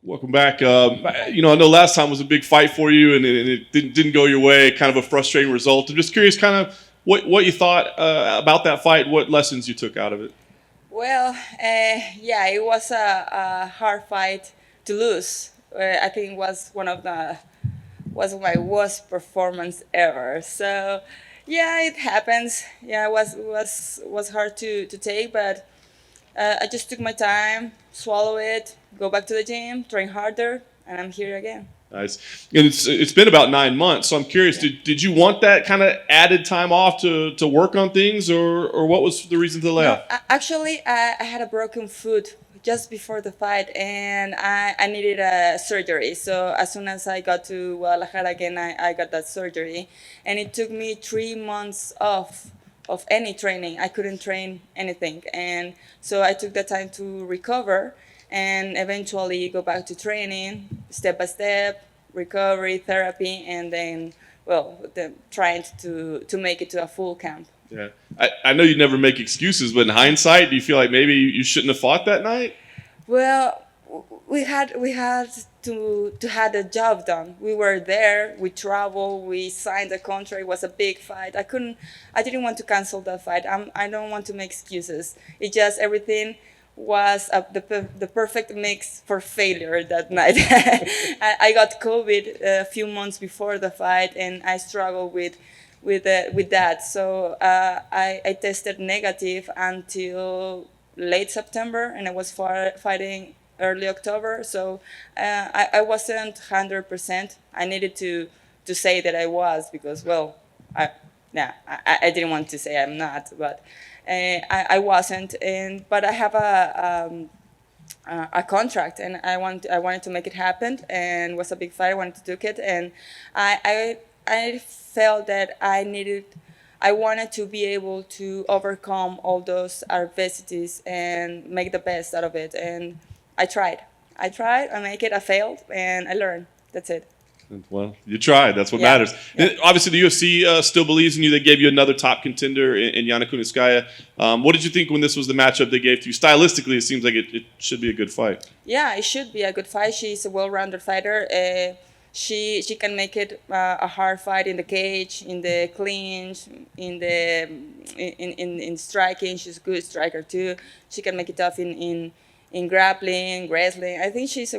Welcome back. I know last time was a big fight for you, and it didn't go your way. Kind of a frustrating result. I'm just curious, kind of what you thought about that fight. What lessons you took out of it? Well, yeah, it was a hard fight to lose. I think it was my worst performance ever. So, yeah, it happens. Yeah, it was hard to take, but I just took my time, swallow it, go back to the gym, train harder, and I'm here again. Nice. And it's been about 9 months, so I'm curious. Yeah. Did you want that kind of added time off to work on things, or what was the reason to the No, layoff? actually, I had a broken foot just before the fight, and I needed a surgery. So as soon as I got to Guadalajara again, I got that surgery, and it took me 3 months off of any training. I couldn't train anything, and so I took the time to recover, and eventually go back to training step by step, recovery, therapy, and then trying to make it to a full camp. Yeah, I know you never make excuses, but in hindsight, do you feel like maybe you shouldn't have fought that night? Well, we had to had a job done. We were there. We traveled. We signed a contract. It was a big fight. I didn't want to cancel that fight. I don't want to make excuses. It just everything was the perfect mix for failure that night. I got COVID a few months before the fight, and I struggled with that. So I tested negative until late September, and I was fighting early October. So I wasn't 100%. I needed to say that I was because I yeah I didn't want to say I'm not, but I wasn't. And but I have a contract, and I wanted to make it happen, and it was a big fight. I wanted to do it, and I felt that I wanted to be able to overcome all those adversities and make the best out of it. And I tried. I make it. I failed, and I learned. That's it. Well, you tried. That's what Yeah. matters. Yeah. Obviously, the UFC still believes in you. They gave you another top contender in Yana Kunitskaya. What did you think when this was the matchup they gave to you? Stylistically, it seems like it should be a good fight. Yeah, it should be a good fight. She's a well-rounded fighter. She can make it a hard fight in the cage, in the clinch, in striking. She's a good striker too. She can make it tough in grappling, wrestling. I think she's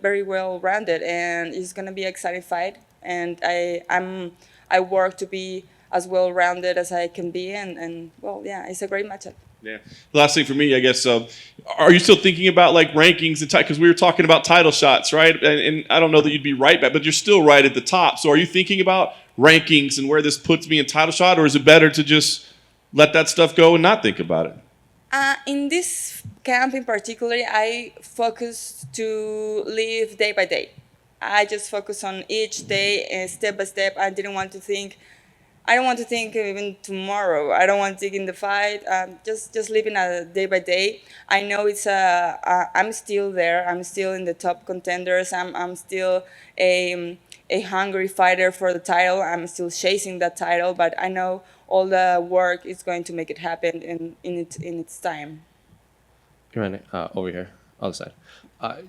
very well-rounded, and it's gonna be an exciting fight. And I work to be as well-rounded as I can be, and yeah, it's a great matchup. Yeah. Last thing for me, I guess, are you still thinking about like rankings and because we were talking about title shots, right? And I don't know that you'd be right back, but you're still right at the top. So are you thinking about rankings and where this puts me in title shot, or is it better to just let that stuff go and not think about it? In this camp in particular, I focus to live day by day. I just focus on each day and step by step. I didn't want to think. I don't want to think even tomorrow. I don't want to think in the fight. Just living a day by day. I know I'm still there. I'm still in the top contenders. I'm still a hungry fighter for the title. I'm still chasing that title, but I know all the work is going to make it happen in its time. Come on, over here, other side.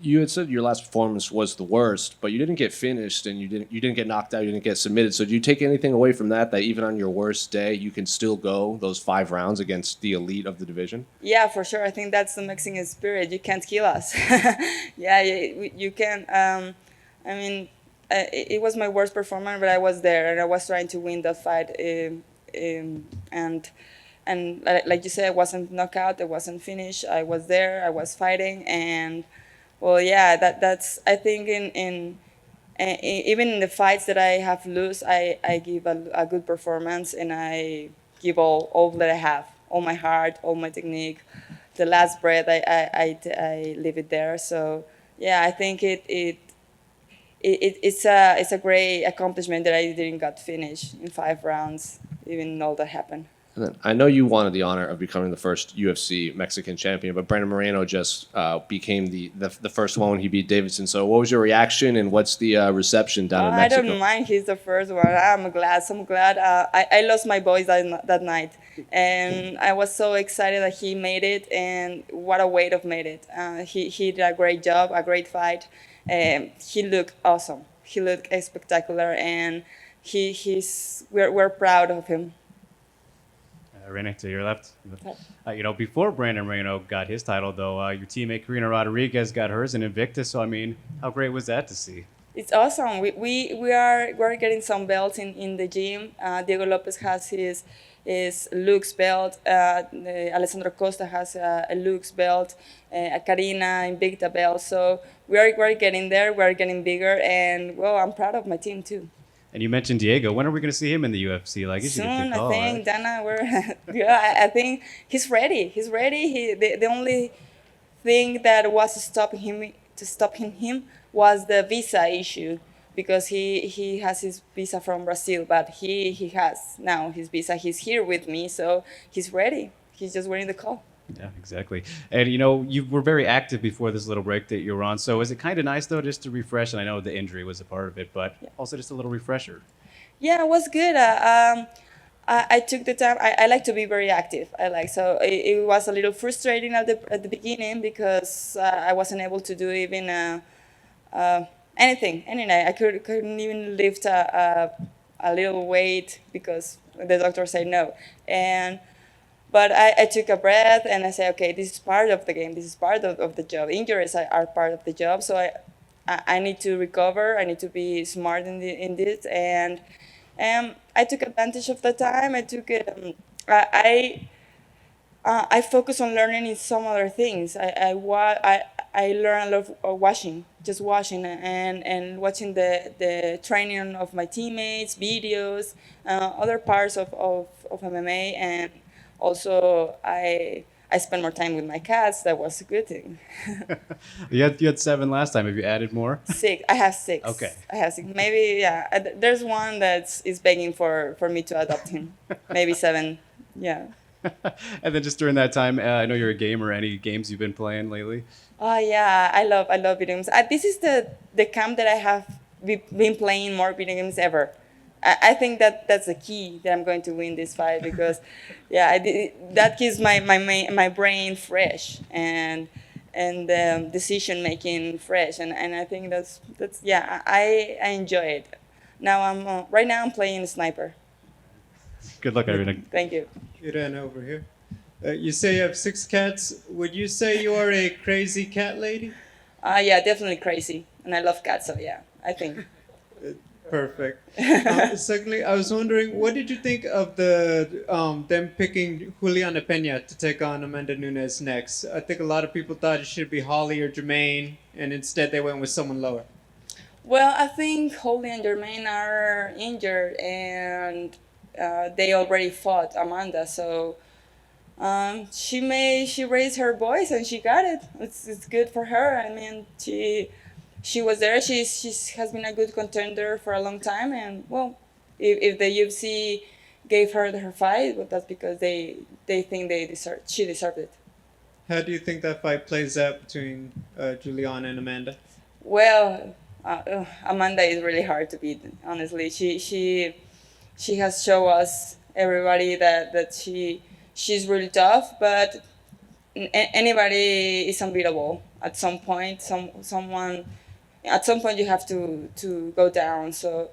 You had said your last performance was the worst, but you didn't get finished, and you didn't get knocked out. You didn't get submitted. So do you take anything away from that? That even on your worst day, you can still go those 5 rounds against the elite of the division. Yeah, for sure. I think that's the Mexican spirit. You can't kill us. Yeah, you can. I mean, it was my worst performance, but I was there and I was trying to win that fight. And like you said, I wasn't knockout. I wasn't finished. I was there. I was fighting, and yeah, that's. I think even in the fights that I have lose, I give a good performance, and I give all that I have, all my heart, all my technique. The last breath, I leave it there. So yeah, I think it's a great accomplishment that I didn't got finished in 5 rounds, even though that happened. And then I know you wanted the honor of becoming the first UFC Mexican champion, but Brandon Moreno just became the first one when he beat Davidson. So what was your reaction, and what's the reception down in I Mexico? don't mind. He's the first one. I'm glad. So I'm glad. I lost my voice that night, and I was so excited that he made it. And what a way to made it. He did a great job, a great fight. He looked awesome. He looked spectacular, and we're proud of him. Irene, to your left. Before Brandon Moreno got his title, though, your teammate Karina Rodriguez got hers in Invictus. So, I mean, how great was that to see? It's awesome. We're getting some belts in the gym. Diego Lopez has his Luke's belt. Alessandro Costa has a Luke's belt. Karina Invicta belt. So we're getting there. We're getting bigger, and well, I'm proud of my team too. And you mentioned Diego. When are we going to see him in the UFC? Like, Soon, I think, right? Dana, I think he's ready. He's ready. The only thing that was stopping him was the visa issue, because he has his visa from Brazil, but he has now his visa. He's here with me, so he's ready. He's just waiting the call. Yeah, exactly. And you were very active before this little break that you were on. So is it kind of nice though, just to refresh? And I know the injury was a part of it, but also just a little refresher. Yeah, it was good. I took the time. I like to be very active. It was a little frustrating at the beginning, because I wasn't able to do even anything. I couldn't even lift a little weight because the doctor said no. But I took a breath and I said, okay, this is part of the game. This is part of the job. Injuries are part of the job. So I need to recover. I need to be smart in this. And I took advantage of the time. I focus on learning in some other things. I learn a lot of watching and watching the training of my teammates, videos, other parts of MMA, and also I spend more time with my cats. That was a good thing. You had 7 last time. Have you added more? 6. I have 6. Okay. I have 6. Maybe, yeah. There's one that is begging for me to adopt him. Maybe 7. Yeah. And then just during that time, I know you're a gamer. Any games you've been playing lately? Oh yeah, I love video games. This is the camp that I have been playing more video games ever. I think that's the key that I'm going to win this fight, because that keeps my brain fresh and decision making fresh, and I think that's I enjoy it. Now right now I'm playing Sniper. Good luck, Irene. Thank you. Irene over here. You say you have 6 cats. Would you say you are a crazy cat lady? Yeah, definitely crazy, and I love cats. So yeah, I think. Perfect. Secondly, I was wondering, what did you think of them picking Juliana Pena to take on Amanda Nunes next? I think a lot of people thought it should be Holly or Jermaine, and instead they went with someone lower. Well, I think Holly and Jermaine are injured, and they already fought Amanda, so she raised her voice and she got it. It's good for her. I mean, she was there. She has been a good contender for a long time, and well, if the UFC gave her fight, well, that's because they think she deserved it. How do you think that fight plays out between Juliana and Amanda? Well, Amanda is really hard to beat. Honestly, she has shown us everybody that she's really tough, but anybody is unbeatable at some point. At some point you have to go down. So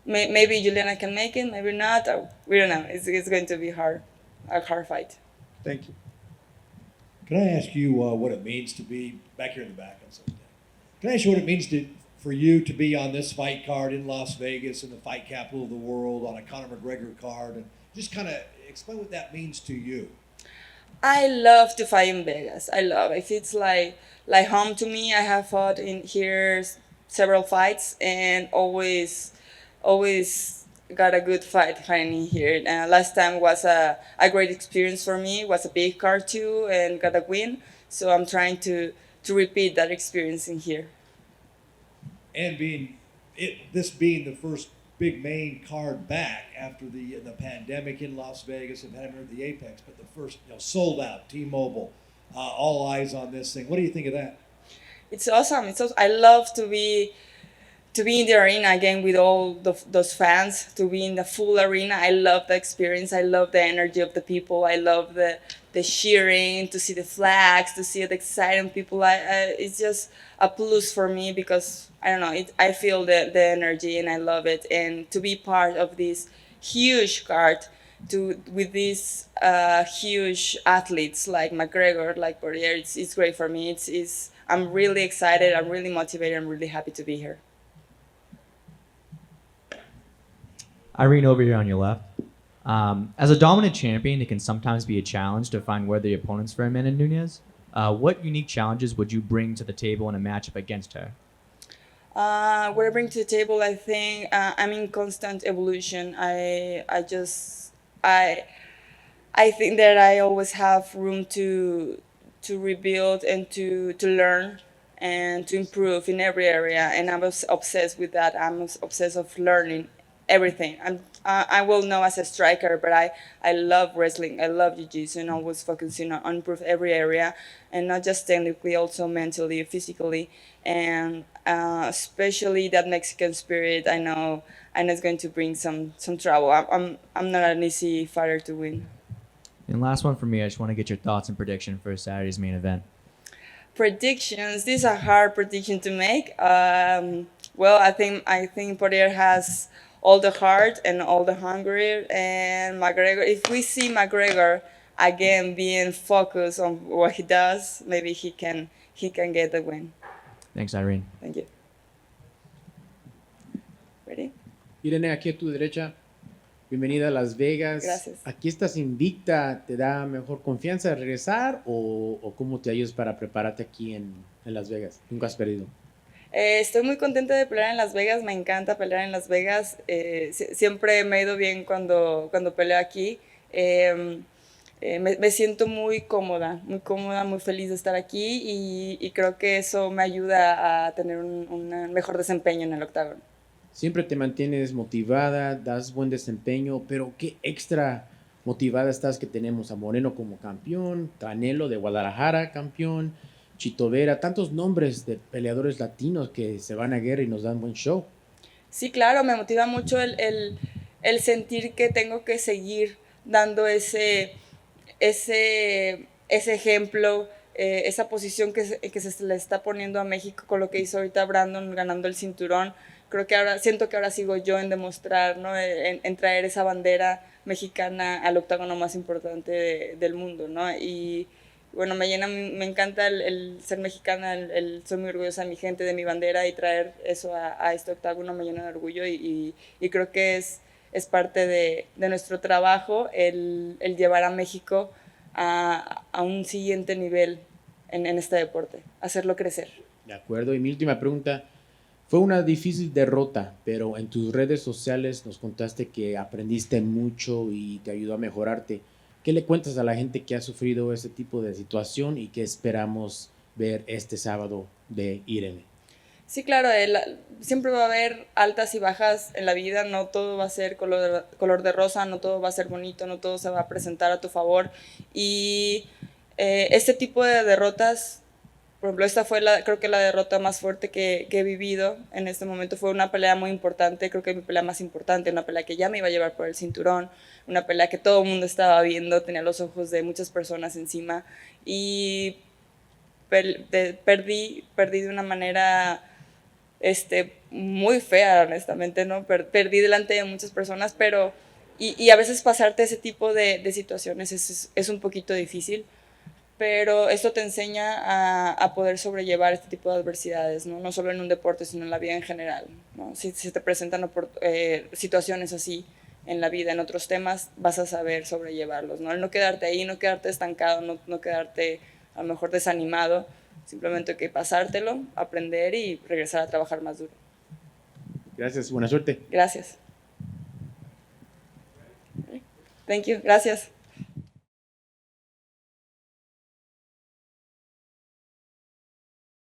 maybe Juliana can make it, maybe not. We don't know. It's going to be a hard fight. Thank you. Can I ask you what it means to be back here in the back? Can I ask you what it means for you to be on this fight card in Las Vegas, in the fight capital of the world, on a Conor McGregor card, and just kind of explain what that means to you? I love to fight in Vegas. I love it. It's like home to me. I have fought in here several fights and always got a good fight fighting here. Last time was a great experience for me. It was a big card too and got a win. So I'm trying to repeat that experience in here. And this being the first big main card back after the pandemic in Las Vegas and had him at the Apex, but the first, sold out, T-Mobile, all eyes on this thing. What do you think of that? It's awesome. It's awesome. I love to be in the arena again with all those fans, to be in the full arena. I love the experience. I love the energy of the people. I love the cheering, to see the flags, to see the excited people. It's just a plus for me because, I don't know, I feel the energy and I love it. And to be part of this huge card with these huge athletes like McGregor, like Poirier, it's great for me. I'm really excited. I'm really motivated. I'm really happy to be here. Irene, over here on your left. As a dominant champion, it can sometimes be a challenge to find worthy opponents for Amanda Nunes. What unique challenges would you bring to the table in a matchup against her? What I bring to the table, I think I'm in constant evolution. I think that I always have room to rebuild and to learn and to improve in every area. And I'm obsessed with that. I'm obsessed of learning everything. I will know as a striker, but I love wrestling. I love jiu-jitsu, and always focusing on improve every area, and not just technically, also mentally, physically, and especially that Mexican spirit. I know it's going to bring some trouble. I'm not an easy fighter to win. And last one for me, I just want to get your thoughts and prediction for Saturday's main event. Predictions. This is a hard prediction to make. Well, I think Poirier has all the heart and all the hunger, and McGregor. If we see McGregor again being focused on what he does, maybe he can get the win. Thanks, Irene. Thank you. Ready? Irene, aquí a tu derecha. Bienvenida a Las Vegas. Gracias. Aquí estás invicta, ¿te da mejor confianza de regresar o cómo te ayudas para prepararte aquí en Las Vegas? Nunca has perdido. Estoy muy contenta de pelear en Las Vegas, me encanta pelear en Las Vegas. Siempre me ha ido bien cuando peleo aquí. Me siento muy cómoda, muy feliz de estar aquí y creo que eso me ayuda a tener un mejor desempeño en el octágono. Siempre te mantienes motivada, das buen desempeño, pero ¿qué extra motivada estás que tenemos a Moreno como campeón, Canelo de Guadalajara campeón, Chito Vera, tantos nombres de peleadores latinos que se van a guerra y nos dan buen show? Sí, claro, me motiva mucho el sentir que tengo que seguir dando ese ejemplo, esa posición que se le está poniendo a México con lo que hizo ahorita Brandon ganando el cinturón. Creo que siento que ahora sigo yo en demostrar, ¿no? en traer esa bandera mexicana al octágono más importante del mundo, ¿no? Y bueno, me encanta el ser mexicana, soy muy orgullosa de mi gente, de mi bandera, y traer eso a este octágono me llena de orgullo y creo que es parte de nuestro trabajo el llevar a México a un siguiente nivel en este deporte, hacerlo crecer. De acuerdo, y mi última pregunta. Fue una difícil derrota, pero en tus redes sociales nos contaste que aprendiste mucho y te ayudó a mejorarte. ¿Qué le cuentas a la gente que ha sufrido ese tipo de situación y qué esperamos ver este sábado de Irene? Sí, claro, siempre va a haber altas y bajas en la vida, no todo va a ser color de rosa, no todo va a ser bonito, no todo se va a presentar a tu favor. Y este tipo de derrotas, por ejemplo, esta fue creo que la derrota más fuerte que he vivido en este momento. Fue una pelea muy importante, creo que mi pelea más importante, una pelea que ya me iba a llevar por el cinturón, una pelea que todo el mundo estaba viendo, tenía los ojos de muchas personas encima y perdí de una manera muy fea, honestamente, ¿no? Perdí delante de muchas personas, pero y a veces pasarte ese tipo de situaciones es un poquito difícil. Pero esto te enseña a poder sobrellevar este tipo de adversidades, ¿no? No solo en un deporte, sino en la vida en general, ¿no? Si te presentan situaciones así en la vida, en otros temas, vas a saber sobrellevarlos, ¿no? El no quedarte ahí, no quedarte estancado, no quedarte a lo mejor desanimado, simplemente que pasártelo, aprender y regresar a trabajar más duro. Gracias, buena suerte. Gracias. Thank you, gracias.